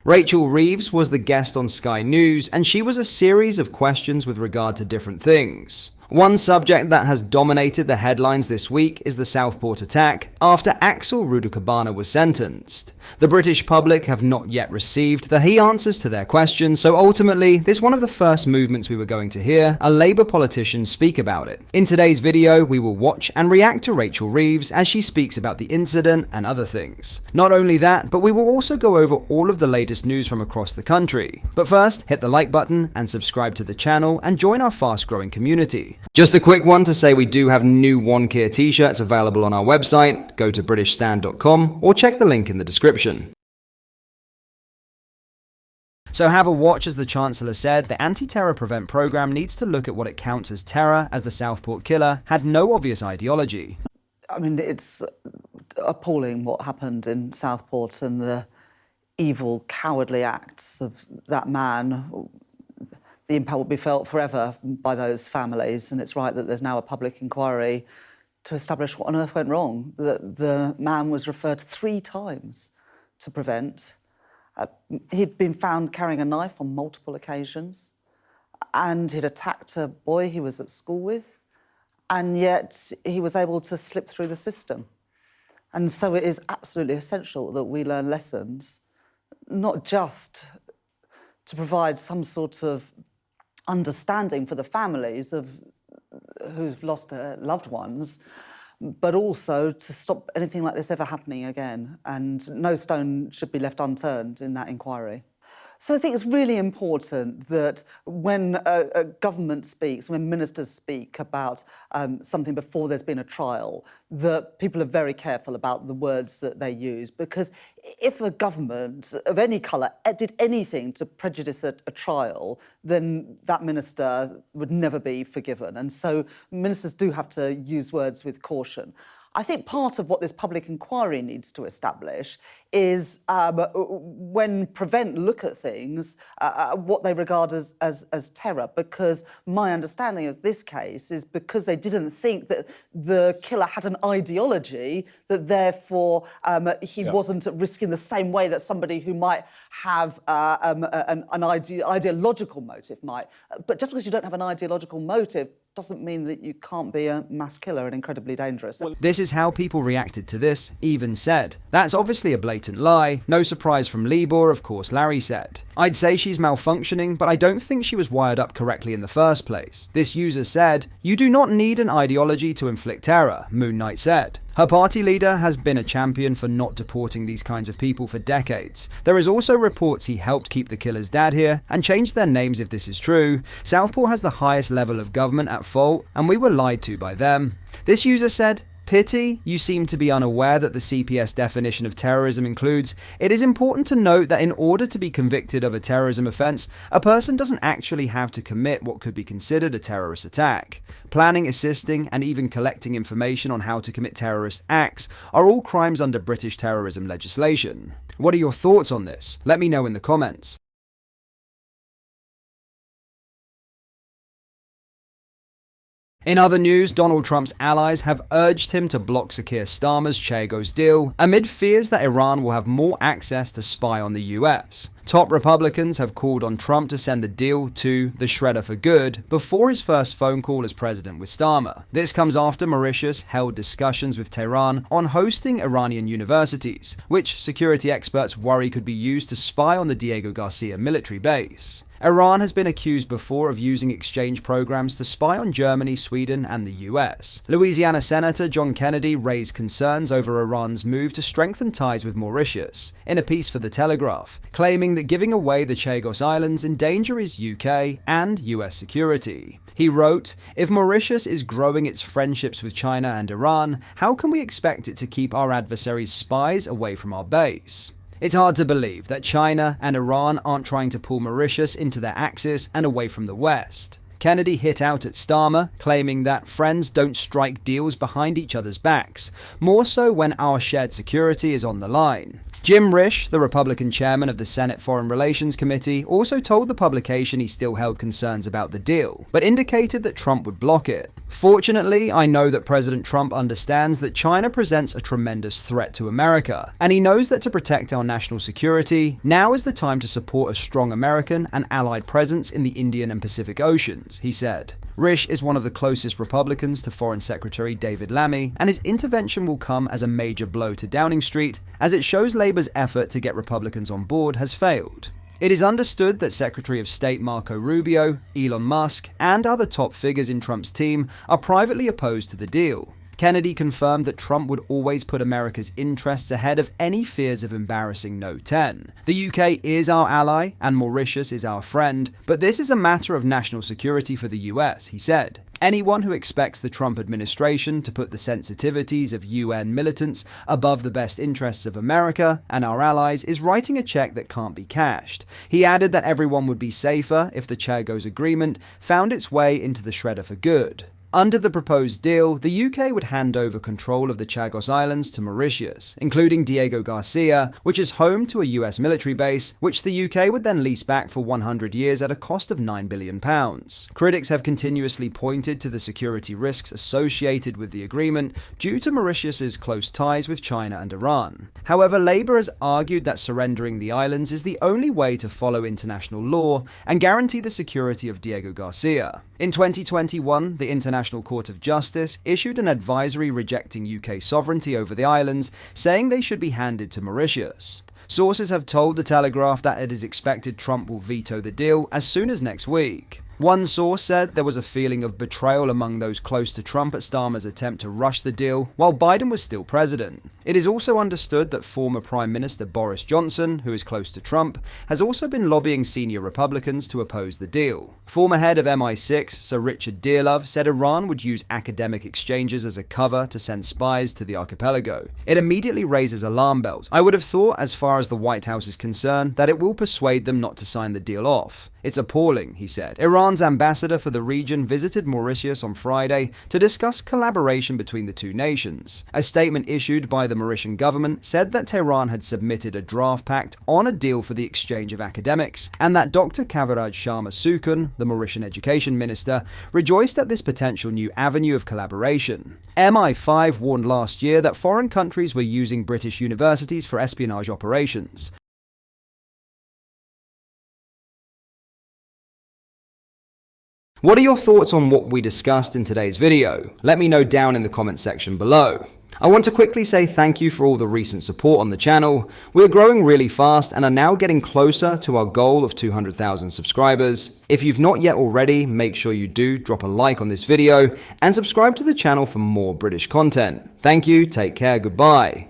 Rachel Reeves was the guest on Sky News, and she was a series of questions with regard to different things. One subject that has dominated the headlines this week is the Southport attack after Axel Rudakabana was sentenced. The British public have not yet received the answers to their questions, so ultimately, this is one of the first movements we were going to hear a Labour politician speak about it. In today's video, we will watch and react to Rachel Reeves as she speaks about the incident and other things. Not only that, but we will also go over all of the latest news from across the country. But first, hit the like button and subscribe to the channel and join our fast-growing community. Just a quick one to say we do have new One Keir t-shirts available on our website. Go to britishstand.com or check the link in the description. So have a watch as the Chancellor said the Anti-Terror Prevent programme needs to look at what it counts as terror, as the Southport killer had no obvious ideology. I mean, it's appalling what happened in Southport and the evil, cowardly acts of that man. The impact will be felt forever by those families, and it's right that there's now a public inquiry to establish what on earth went wrong. The man was referred 3 times to Prevent. He'd been found carrying a knife on multiple occasions, and he'd attacked a boy he was at school with, and yet he was able to slip through the system. And so it is absolutely essential that we learn lessons, not just to provide some sort of understanding for the families of who've lost their loved ones, but also to stop anything like this ever happening again. And no stone should be left unturned in that inquiry. So I think it's really important that when a government speaks, when ministers speak about something before there's been a trial, that people are very careful about the words that they use. Because if a government of any colour did anything to prejudice a trial, then that minister would never be forgiven. And so ministers do have to use words with caution. I think part of what this public inquiry needs to establish is when Prevent look at things, what they regard as terror, because my understanding of this case is because they didn't think that the killer had an ideology, that therefore he wasn't at risk in the same way that somebody who might have an ideological motive might. But just because you don't have an ideological motive doesn't mean that you can't be a mass killer and incredibly dangerous. This is how people reacted to this, even said. That's obviously a blatant lie. No surprise from Libor, of course, Larry said. I'd say she's malfunctioning, but I don't think she was wired up correctly in the first place. This user said, you do not need an ideology to inflict terror, Moon Knight said. Her party leader has been a champion for not deporting these kinds of people for decades. There is also reports he helped keep the killer's dad here and changed their names if this is true. Southport has the highest level of government at fault, and we were lied to by them. This user said, pity, you seem to be unaware that the CPS definition of terrorism includes, it is important to note that in order to be convicted of a terrorism offence, a person doesn't actually have to commit what could be considered a terrorist attack. Planning, assisting, and even collecting information on how to commit terrorist acts are all crimes under British terrorism legislation. What are your thoughts on this? Let me know in the comments. In other news, Donald Trump's allies have urged him to block Sir Keir Starmer's Chagos deal, amid fears that Iran will have more access to spy on the US. Top Republicans have called on Trump to send the deal to the shredder for good before his first phone call as president with Starmer. This comes after Mauritius held discussions with Tehran on hosting Iranian universities, which security experts worry could be used to spy on the Diego Garcia military base. Iran has been accused before of using exchange programs to spy on Germany, Sweden, and the US. Louisiana Senator John Kennedy raised concerns over Iran's move to strengthen ties with Mauritius in a piece for The Telegraph, claiming that giving away the Chagos Islands endangers UK and US security. He wrote, if Mauritius is growing its friendships with China and Iran, how can we expect it to keep our adversaries' spies away from our base? It's hard to believe that China and Iran aren't trying to pull Mauritius into their axis and away from the West. Kennedy hit out at Starmer, claiming that friends don't strike deals behind each other's backs, more so when our shared security is on the line. Jim Risch, the Republican chairman of the Senate Foreign Relations Committee, also told the publication he still held concerns about the deal, but indicated that Trump would block it. Fortunately, I know that President Trump understands that China presents a tremendous threat to America, and he knows that to protect our national security, now is the time to support a strong American and allied presence in the Indian and Pacific Oceans, he said. Risch is one of the closest Republicans to Foreign Secretary David Lammy, and his intervention will come as a major blow to Downing Street, as it shows Labour's effort to get Republicans on board has failed. It is understood that Secretary of State Marco Rubio, Elon Musk, and other top figures in Trump's team are privately opposed to the deal. Kennedy confirmed that Trump would always put America's interests ahead of any fears of embarrassing No 10. The UK is our ally, and Mauritius is our friend, but this is a matter of national security for the US, he said. Anyone who expects the Trump administration to put the sensitivities of UN militants above the best interests of America and our allies is writing a check that can't be cashed. He added that everyone would be safer if the Chagos Agreement found its way into the shredder for good. Under the proposed deal, the UK would hand over control of the Chagos Islands to Mauritius, including Diego Garcia, which is home to a US military base, which the UK would then lease back for 100 years at a cost of £9 billion. Critics have continuously pointed to the security risks associated with the agreement due to Mauritius's close ties with China and Iran. However, Labour has argued that surrendering the islands is the only way to follow international law and guarantee the security of Diego Garcia. In 2021, the International Court of Justice issued an advisory rejecting UK sovereignty over the islands, saying they should be handed to Mauritius. Sources have told The Telegraph that it is expected Trump will veto the deal as soon as next week. One source said there was a feeling of betrayal among those close to Trump at Starmer's attempt to rush the deal while Biden was still president. It is also understood that former Prime Minister Boris Johnson, who is close to Trump, has also been lobbying senior Republicans to oppose the deal. Former head of MI6, Sir Richard Dearlove, said Iran would use academic exchanges as a cover to send spies to the archipelago. It immediately raises alarm bells. I would have thought, as far as the White House is concerned, that it will persuade them not to sign the deal off. It's appalling, he said. Iran's ambassador for the region visited Mauritius on Friday to discuss collaboration between the two nations. A statement issued by the Mauritian government said that Tehran had submitted a draft pact on a deal for the exchange of academics, and that Dr. Kavaraj Sharma Sukun, the Mauritian education minister, rejoiced at this potential new avenue of collaboration. MI5 warned last year that foreign countries were using British universities for espionage operations. What are your thoughts on what we discussed in today's video? Let me know down in the comment section below. I want to quickly say thank you for all the recent support on the channel. We're growing really fast and are now getting closer to our goal of 200,000 subscribers. If you've not yet already, make sure you do drop a like on this video and subscribe to the channel for more British content. Thank you, take care, goodbye.